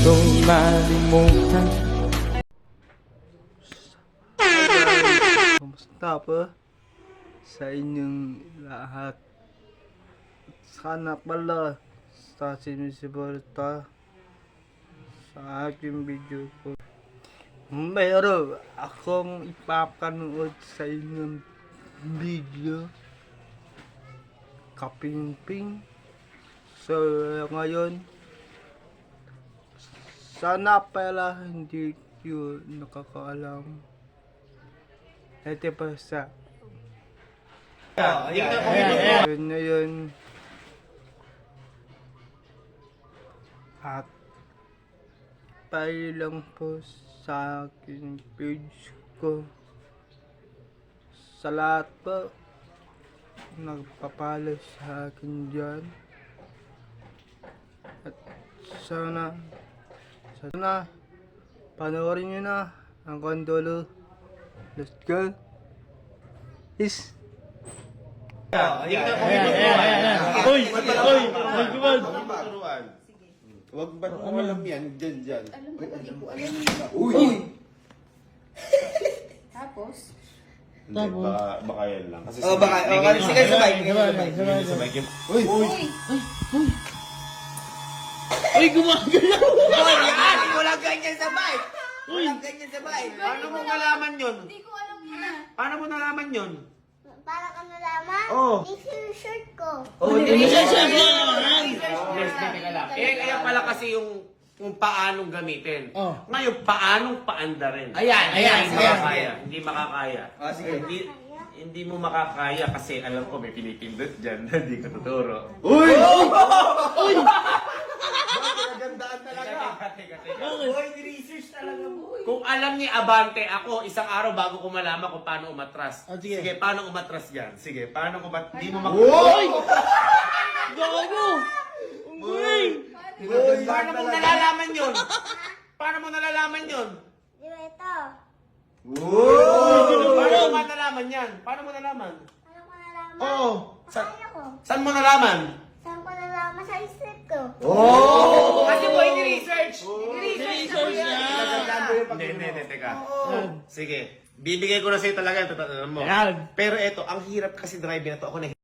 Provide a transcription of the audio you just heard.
kong malimutan. Kamusta po sa inyong lahat? Sana pala sa sinisiporta sa aking video ko. Mayroon akong ipapanood sa inyong video. Kapingping. So ngayon, sana pala hindi yun nakakaalam. Ito pa sa yun na yun. At tayo lang po sa aking page ko. Sa lahat po nagpapalo sa akin dyan. At sana panoorin nyo na ang Kondolo. Let's go. Is Uy! Huwag ba mo alam yan? Dyan. Alam ko. Uy! Tapos? Baka yan lang. Kasi Baka. Sige, sabay. Uy! Uy, gumagalaw! Walang ganyan sabay. Walang ganyan sabay. Paano mo nalaman yun? Hindi ko alam yun. Paano mo nalaman yun? Para ka nalaman? Oo. This yung shirt ko. Kaya pala kasi yung kung paanong gamitin. Oh. Ngayon, paanong paandarin. Ayan. Hindi makakaya. Hindi makakaya. Sige. Hindi mo makakaya kasi alam ko may pinipindot dyan na hindi ko tuturo. Uy! Boy, research talaga, boy. Kung alam ni Abante ako, isang araw bago ko malaman kung paano umatras. Ah, sige. Sige, paano umatras dyan? Sige, paano umatras? Hindi mo Uy! Gago! Uy! Paano mo nalalaman yun? Paano mo nalalaman yun? Di ba ito? Paano mo nalalaman yan? Paano mo nalaman? Ano ko nalaman? Oo. Kaya ko. Saan mo nalaman? Saan ko nalaman sa isip ko? Kasi boy, ni-research. Research niya! Hindi, teka. Sige, bibigay ko na sa'yo talaga. Alam mo. Yan. Pero eto, ang hirap kasi driving na to. Ako na